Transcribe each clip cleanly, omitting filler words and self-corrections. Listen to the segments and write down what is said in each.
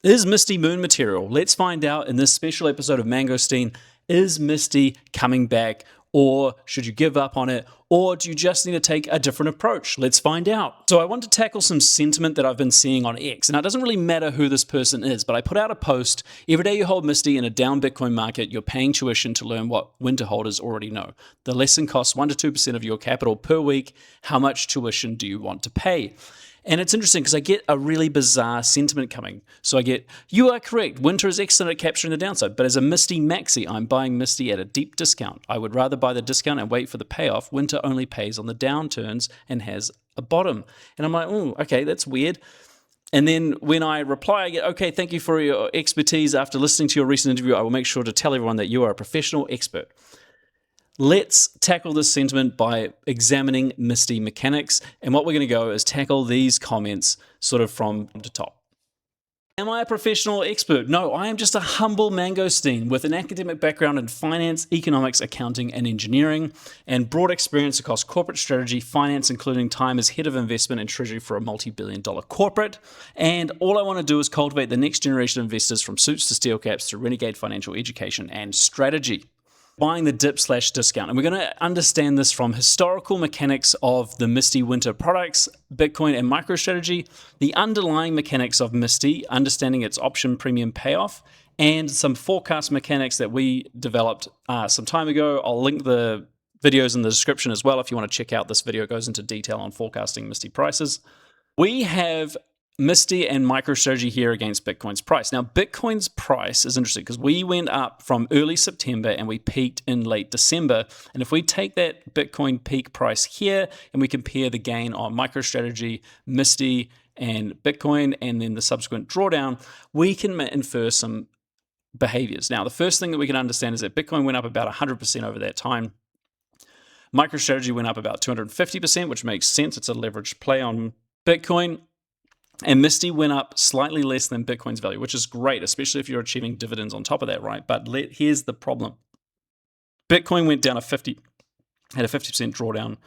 Is MSTY moon material? Let's find out in this special episode of Mangosteen. Is MSTY coming back, or should you give up on it, or do you just need to take a different approach? Let's find out. So I want to tackle some sentiment that I've been seeing on X. Now, it doesn't really matter who this person is, but I put out a post. Every day you hold MSTY in a down Bitcoin market, you're paying tuition to learn what winter holders already know. The lesson costs 1 to 2% of your capital per week. How much tuition do you want to pay? And it's interesting because I get a really bizarre sentiment coming. So I get, you are correct, winter is excellent at capturing the downside, but as a MSTY maxi, I'm buying MSTY at a deep discount. I would rather buy the discount and wait for the payoff. Winter only pays on the downturns and has a bottom. And I'm like, oh, okay, that's weird. And then when I reply, I get, okay, thank you for your expertise. After listening to your recent interview, I will make sure to tell everyone that you are a professional expert. Let's tackle this sentiment by examining MSTY mechanics. And what we're going to go is tackle these comments sort of from the top. Am I a professional expert? No, I am just a humble mangosteen with an academic background in finance, economics, accounting, and engineering, and broad experience across corporate strategy, finance, including time as head of investment and treasury for a multi-billion-dollar corporate. And all I want to do is cultivate the next generation of investors from suits to steel caps to renegade financial education and strategy. Buying the dip/discount. And we're going to understand this from historical mechanics of the MSTY winter products, Bitcoin, and MicroStrategy, the underlying mechanics of MSTY, understanding its option premium payoff, and some forecast mechanics that we developed some time ago. I'll link the videos in the description as well if you want to check out this video. It goes into detail on forecasting MSTY prices. We have MSTY and MicroStrategy here against Bitcoin's price. Now, Bitcoin's price is interesting because we went up from early September and we peaked in late December. And if we take that Bitcoin peak price here and we compare the gain on MicroStrategy, MSTY, and Bitcoin, and then the subsequent drawdown, we can infer some behaviors. Now, the first thing that we can understand is that Bitcoin went up about 100% over that time. MicroStrategy went up about 250%, which makes sense. It's a leveraged play on Bitcoin. And MSTY went up slightly less than Bitcoin's value, which is great, especially if you're achieving dividends on top of that, right? But here's the problem. Bitcoin went down had a 50% drawdown.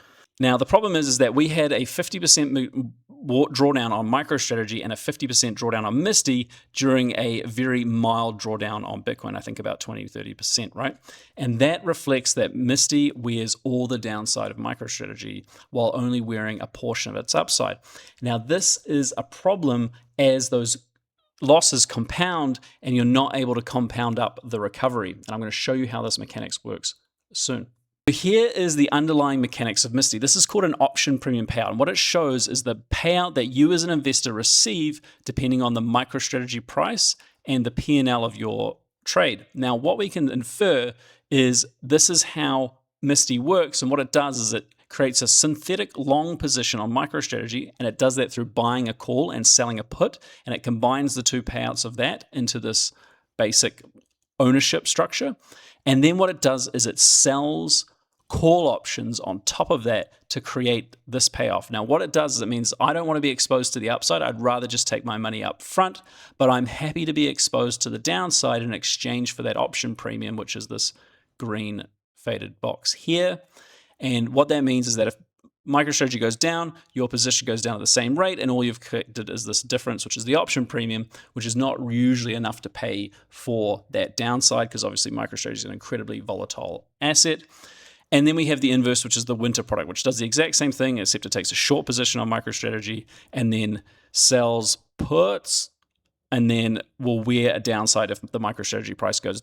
Now, the problem is that we had a 50% drawdown on MicroStrategy and a 50% drawdown on MSTY during a very mild drawdown on Bitcoin, I think about 20-30%, right? And that reflects that MSTY wears all the downside of MicroStrategy while only wearing a portion of its upside. Now, this is a problem as those losses compound and you're not able to compound up the recovery. And I'm going to show you how this mechanics works soon. Here is the underlying mechanics of MSTY. This is called an option premium payout. And what it shows is the payout that you as an investor receive depending on the MicroStrategy price and the P&L of your trade. Now, what we can infer is this is how MSTY works. And what it does is it creates a synthetic long position on MicroStrategy, and it does that through buying a call and selling a put. And it combines the two payouts of that into this basic ownership structure. And then what it does is it sells call options on top of that to create this payoff. Now, what it does is it means I don't want to be exposed to the upside. I'd rather just take my money up front, but I'm happy to be exposed to the downside in exchange for that option premium, which is this green faded box here. And what that means is that if MicroStrategy goes down, your position goes down at the same rate, and all you've collected is this difference, which is the option premium, which is not usually enough to pay for that downside because obviously MicroStrategy is an incredibly volatile asset. And then we have the inverse, which is the winter product, which does the exact same thing, except it takes a short position on MicroStrategy and then sells puts and then will wear a downside if the MicroStrategy price goes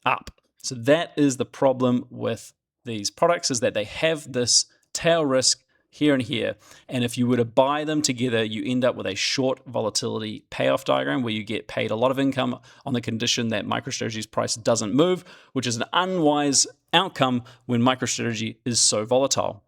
up. So that is the problem with these products, is that they have this tail risk here and here. And if you were to buy them together, you end up with a short volatility payoff diagram where you get paid a lot of income on the condition that MicroStrategy's price doesn't move, which is an unwise outcome when MicroStrategy is so volatile.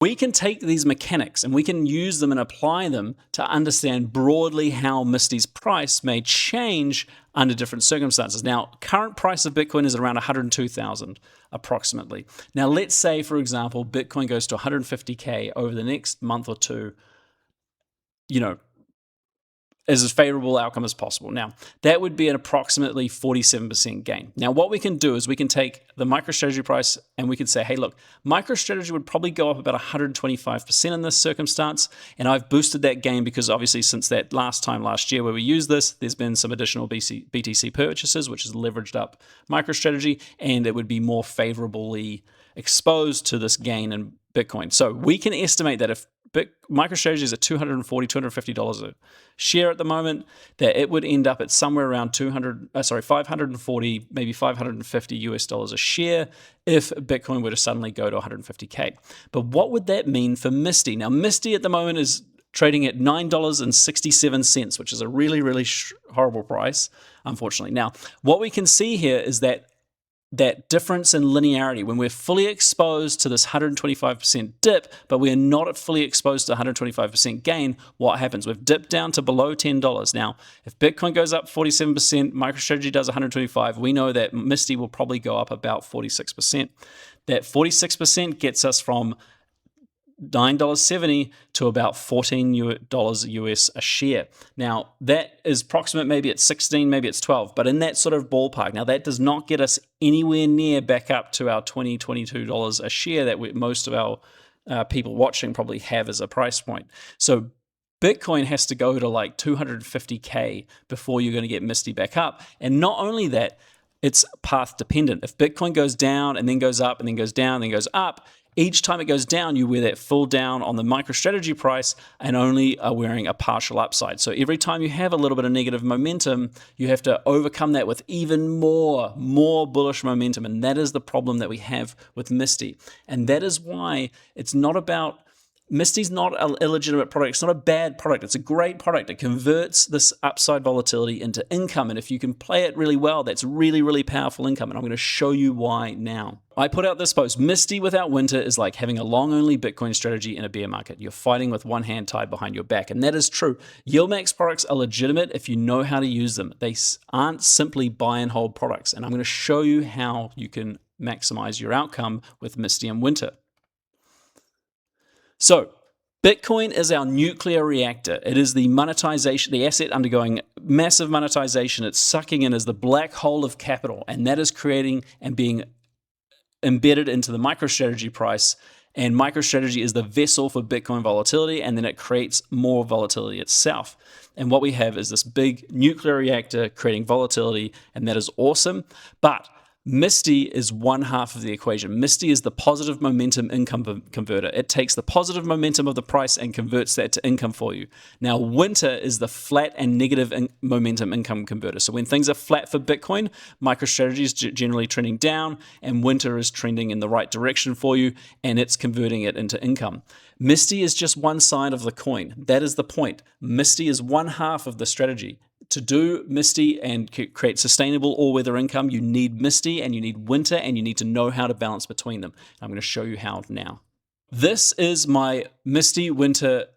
We can take these mechanics and we can use them and apply them to understand broadly how MSTY's price may change under different circumstances. Now, current price of Bitcoin is around 102,000 approximately. Now, let's say, for example, Bitcoin goes to 150K over the next month or two. You know, as favorable outcome as possible. Now, that would be an approximately 47% gain. Now, what we can do is we can take the MicroStrategy price and we can say, hey, look, MicroStrategy would probably go up about 125% in this circumstance. And I've boosted that gain because obviously since that last year where we used this, there's been some additional BTC purchases, which has leveraged up MicroStrategy, and it would be more favorably exposed to this gain in Bitcoin. So we can estimate that if MicroStrategy is at $240, $250 a share at the moment, that it would end up at somewhere around 540, maybe $550 a share if Bitcoin were to suddenly go to 150K. But what would that mean for MSTY? Now, MSTY at the moment is trading at $9.67, which is a really, really horrible price, unfortunately. Now, what we can see here is that difference in linearity, when we're fully exposed to this 125% dip, but we're not fully exposed to 125% gain, what happens? We've dipped down to below $10. Now, if Bitcoin goes up 47%, MicroStrategy does 125, we know that MSTY will probably go up about 46%. That 46% gets us from $9.70 to about $14 US a share. Now, that is approximate, maybe it's 16, maybe it's 12, but in that sort of ballpark. Now, that does not get us anywhere near back up to our $20, $22 a share that most of our people watching probably have as a price point. So Bitcoin has to go to like 250K before you're going to get MSTY back up. And not only that, it's path dependent. If Bitcoin goes down and then goes up and then goes down and then goes up, each time it goes down, you wear that full down on the MicroStrategy price and only are wearing a partial upside. So every time you have a little bit of negative momentum, you have to overcome that with even more bullish momentum. And that is the problem that we have with MSTY. And that is why it's not about MSTY's not an illegitimate product. It's not a bad product. It's a great product. It converts this upside volatility into income. And if you can play it really well, that's really, really powerful income. And I'm going to show you why now. I put out this post. MSTY without winter is like having a long-only Bitcoin strategy in a bear market. You're fighting with one hand tied behind your back. And that is true. Yieldmax products are legitimate if you know how to use them. They aren't simply buy and hold products. And I'm going to show you how you can maximize your outcome with MSTY and winter. So Bitcoin is our nuclear reactor. It is the monetization, the asset undergoing massive monetization. It's sucking in as the black hole of capital, and that is creating and being embedded into the MicroStrategy price. And MicroStrategy is the vessel for Bitcoin volatility, and then it creates more volatility itself. And what we have is this big nuclear reactor creating volatility, and that is awesome. But MSTY is one half of the equation. MSTY is the positive momentum income converter. It takes the positive momentum of the price and converts that to income for you. Now, winter is the flat and negative momentum income converter. So when things are flat for Bitcoin, MicroStrategy is generally trending down, and winter is trending in the right direction for you, and it's converting it into income. MSTY is just one side of the coin. That is the point. MSTY is one half of the strategy. To do MSTY and create sustainable all-weather income, you need MSTY and you need winter, and you need to know how to balance between them. I'm going to show you how now. This is my MSTY winter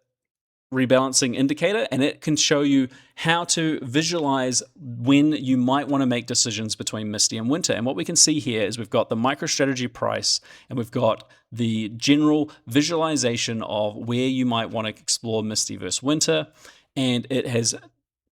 rebalancing indicator, and it can show you how to visualize when you might want to make decisions between MSTY and winter. And what we can see here is we've got the MicroStrategy price, and we've got the general visualization of where you might want to explore MSTY versus winter, and it has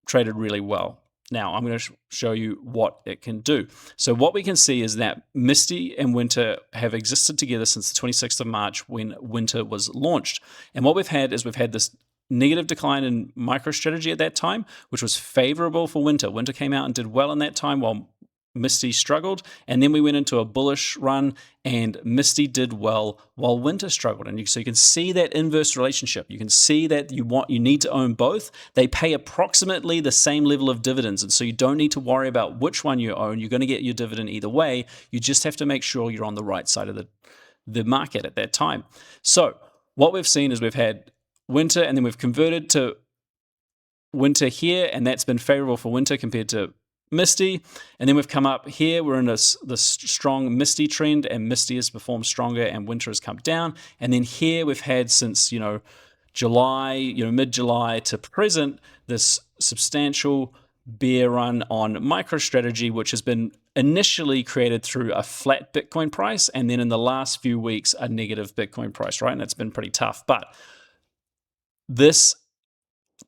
traded really well. Now, I'm going to show you what it can do. So what we can see is that MSTY and winter have existed together since the 26th of March when winter was launched. And what we've had is we've had this negative decline in MicroStrategy at that time, which was favorable for winter. Winter came out and did well in that time while MSTY struggled, and then we went into a bullish run, and MSTY did well while winter struggled. And so you can see that inverse relationship. You can see that you need to own both. They pay approximately the same level of dividends, and so you don't need to worry about which one you own. You're going to get your dividend either way. You just have to make sure you're on the right side of the market at that time. So what we've seen is we've had winter, and then we've converted to winter here, and that's been favorable for winter compared to MSTY, and then we've come up here. We're in this strong MSTY trend, and MSTY has performed stronger, and winter has come down. And then here we've had since July, mid-July to present, this substantial bear run on MicroStrategy, which has been initially created through a flat Bitcoin price, and then in the last few weeks a negative Bitcoin price, right? And it's been pretty tough, but this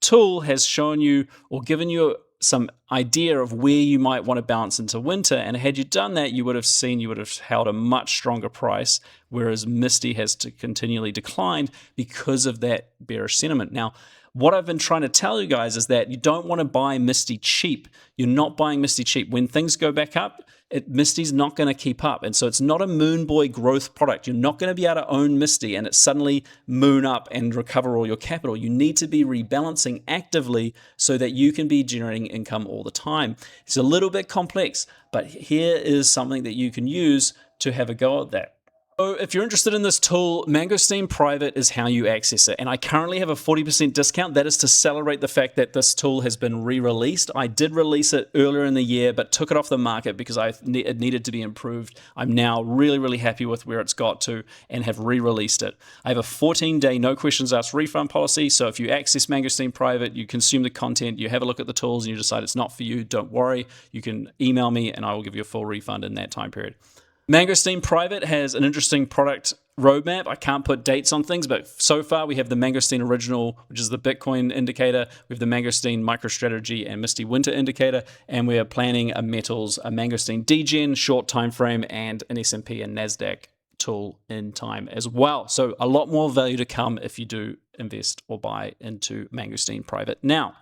tool has shown you or given you some idea of where you might want to bounce into winter. And had you done that, you would have held a much stronger price, whereas MSTY has continually declined because of that bearish sentiment. Now, what I've been trying to tell you guys is that you don't want to buy MSTY cheap. You're not buying MSTY cheap. When things go back up, MSTY's not going to keep up. And so it's not a moon boy growth product. You're not going to be able to own MSTY and it suddenly moon up and recover all your capital. You need to be rebalancing actively so that you can be generating income all the time. It's a little bit complex, but here is something that you can use to have a go at that. So if you're interested in this tool, Mangosteen Private is how you access it. And I currently have a 40% discount. That is to celebrate the fact that this tool has been re-released. I did release it earlier in the year, but took it off the market because it needed to be improved. I'm now really, really happy with where it's got to and have re-released it. I have a 14-day no questions asked refund policy. So if you access Mangosteen Private, you consume the content, you have a look at the tools and you decide it's not for you, don't worry. You can email me and I will give you a full refund in that time period. Mangosteen Private has an interesting product roadmap. I can't put dates on things, but so far we have the Mangosteen Original, which is the Bitcoin indicator. We have the Mangosteen MicroStrategy and MSTY Winter indicator, and we are planning a metals, a Mangosteen Degen short time frame, and an S&P and NASDAQ tool in time as well. So a lot more value to come if you do invest or buy into Mangosteen Private now.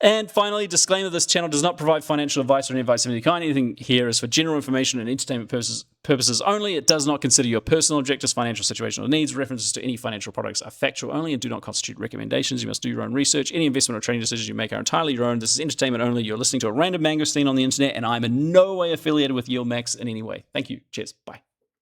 And finally, disclaimer, this channel does not provide financial advice or any advice of any kind. Anything here is for general information and entertainment purposes only. It does not consider your personal objectives, financial situation, or needs. References to any financial products are factual only and do not constitute recommendations. You must do your own research. Any investment or trading decisions you make are entirely your own. This is entertainment only. You're listening to a random Mangosteen on the internet, and I'm in no way affiliated with Yieldmax in any way. Thank you. Cheers. Bye.